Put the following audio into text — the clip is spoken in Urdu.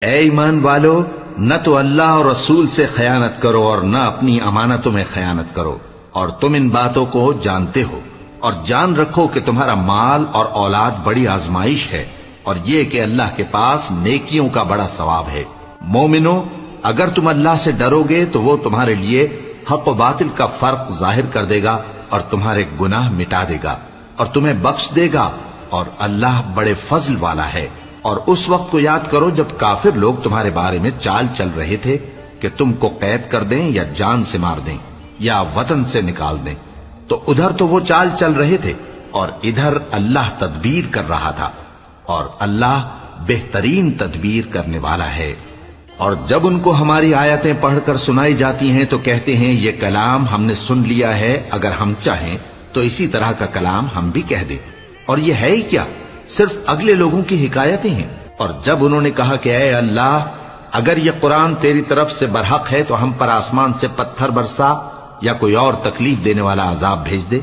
اے ایمان والو، نہ تو اللہ اور رسول سے خیانت کرو اور نہ اپنی امانتوں میں خیانت کرو، اور تم ان باتوں کو جانتے ہو، اور جان رکھو کہ تمہارا مال اور اولاد بڑی آزمائش ہے، اور یہ کہ اللہ کے پاس نیکیوں کا بڑا ثواب ہے۔ مومنو، اگر تم اللہ سے ڈرو گے تو وہ تمہارے لیے حق و باطل کا فرق ظاہر کر دے گا اور تمہارے گناہ مٹا دے گا اور تمہیں بخش دے گا، اور اللہ بڑے فضل والا ہے۔ اور اس وقت کو یاد کرو جب کافر لوگ تمہارے بارے میں چال چل رہے تھے کہ تم کو قید کر دیں یا جان سے مار دیں یا وطن سے نکال دیں، تو ادھر تو وہ چال چل رہے تھے اور ادھر اللہ تدبیر کر رہا تھا، اور اللہ بہترین تدبیر کرنے والا ہے۔ اور جب ان کو ہماری آیتیں پڑھ کر سنائی جاتی ہیں تو کہتے ہیں یہ کلام ہم نے سن لیا ہے، اگر ہم چاہیں تو اسی طرح کا کلام ہم بھی کہہ دیں، اور یہ ہے ہی کیا، صرف اگلے لوگوں کی حکایتیں ہیں۔ اور جب انہوں نے کہا کہ اے اللہ، اگر یہ قرآن تیری طرف سے برحق ہے تو ہم پر آسمان سے پتھر برسا یا کوئی اور تکلیف دینے والا عذاب بھیج دے،